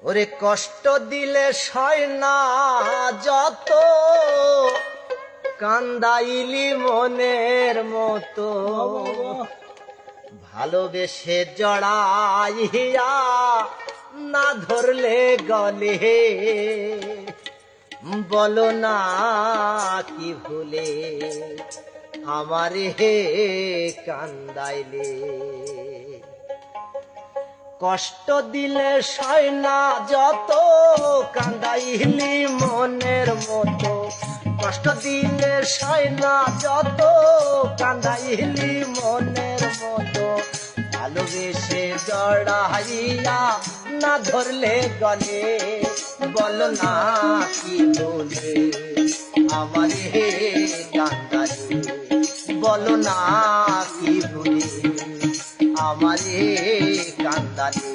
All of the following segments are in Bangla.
ওরে কষ্ট দিলে সয় না যত, কান্দাইলি মনের মতো, ভালোবেসে জড়াইয়া না ধরলে গলে, বলো না কি ভুলে আমারে হে কান্দাইলে। কষ্ট দিলে সয় না যত, কান্দাইলি মনের মতো, কষ্ট দিলে সয় না যত, কান্দাইলি মনের মতো, ভালোবেসে জড়াইয়া না ধরলে গলে, বলো না কি বলে আমারে হে কান্দাইলে, বলো না কি বলে আমারে কান্দালে।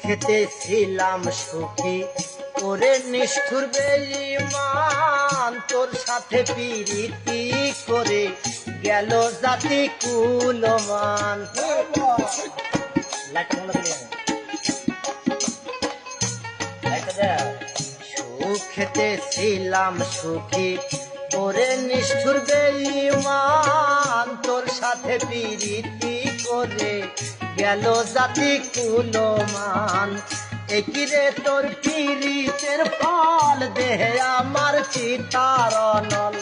খেতে ছিলাম সুখী ওরে নিষ্ঠুর বেঈমান, তোর সাথে প্রীতি করে গেল জাতি কুলমান। সুখেতে ছিলাম সুখী ওরে নিষ্ঠুর বেঈমান, তোর সাথে প্রীতি করে গেল জাতি কুলমান। একিরে তোর পীড়িতের ফল দেহে আমার চিতার নল,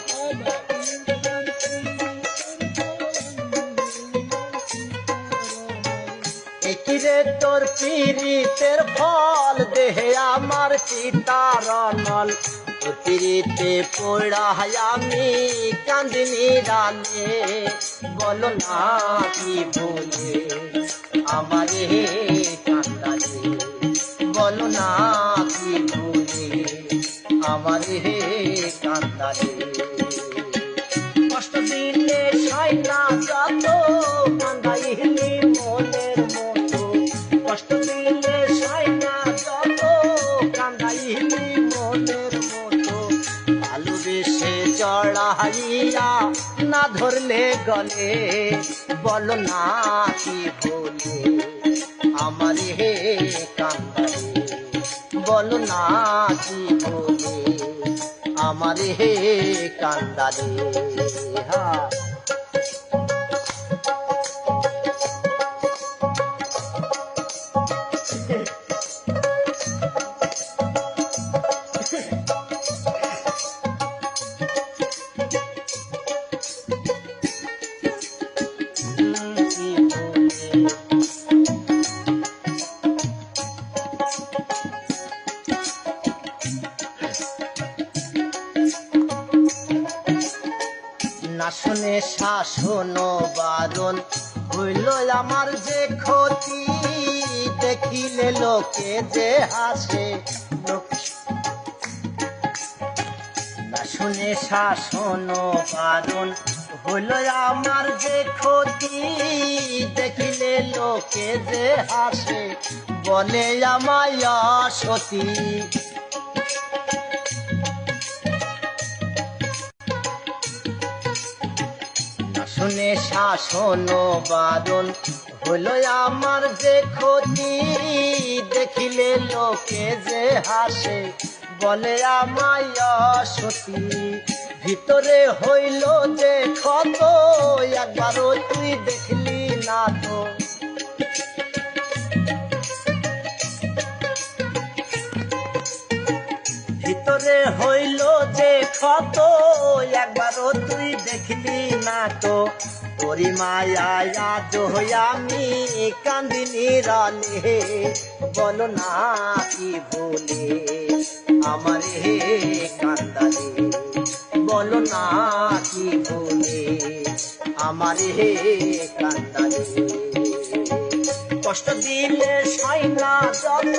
একিরে তোর পীড়িতের ফল দেহে আমার চিতার নল, পীড়িতে পড়াই আমি কান্দিনি রানে, বলো না কি বলে আমারে কান্দালে, বলো না কি বলে আমারে কান্দালে। কষ্ট দিলে সয় না যত, কান্দাইলি মনের মতো, কষ্ট দিলে সয় না যত, কান্দাইলি মনের মতো, ভালোবেসে জড়াইয়া না ধরলে গলে, বলো না কি বলে আমারে হে কান্দালে, বলো না কি বলে আমারে হে কান্দালে। না শুনে শাসন বারণ হইল আমার যে ক্ষতি, দেখিলে লোকে যে হাসে, না শুনে শাসন বারণ হইল আমার যে ক্ষতি, দেখিলে লোকে যে হাসে, বলে আমায় সতী। শুনে শাসন বারণ হলো আমার যে ক্ষতি, দেখিলে লোকে যে হাসে, বলে আমায় সতী। ভিতরে হইল যে ক্ষত, একবারও তুই দেখলি না তো, ভিতরে হইল যে ক্ষত, একবারও তুই দেখলি না তো, তোরি মায়ায় আজ আমি কান্দিনি রানে, বলো না কি বলে আমারে কান্দালে, বলো না কি বলে আমারে কান্দালে কষ্ট দিলে সয় না যত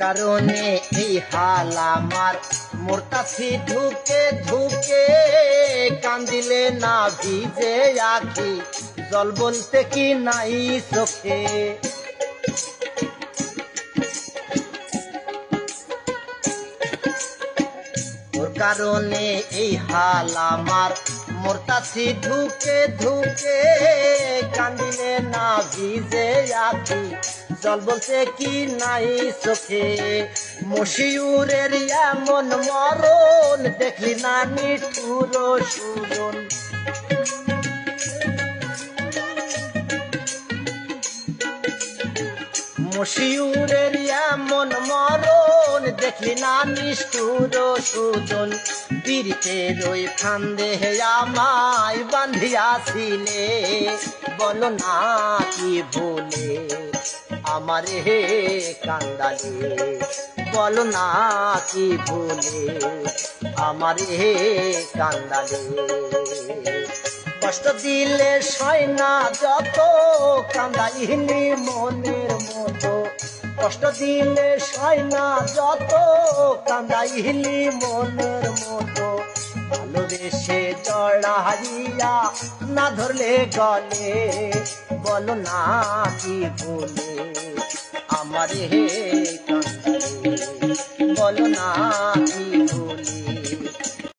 কারণে এই হাল আমার মোরতাছি ঢুকে ঢুকে কান্দিলে না ভিজে আখি জল বলতে কি নাই চোখে তোর কারণে এই হাল আমার মোরতাছি ঢুকে ঢুকে কান্দিলে না ভিজে আখি জল বলতে কি নাই চোখে মশিউরের এমন মরণ দেখলি না নিঠুর সুজন মশিউরের এমন মরণ দেখলি না নিষ্ঠুর সুজন পীড়িতের ওই ফান্দে আমায় বান্ধিয়াছিলে বলো না কি ভুলে আমারে কান্দালে বলো না কি ভুলে আমারে কান্দালে কষ্ট দিলে সয় না যত কান্দাইলি মনের মতো কষ্ট দিলে সয় না যত কান্দাইলি মনের মতো ভালোবেসে জড়াইয়া না ধরলে গলে বলো না কি ভুলে আমারে কান্দালে বলো না কি ভুলে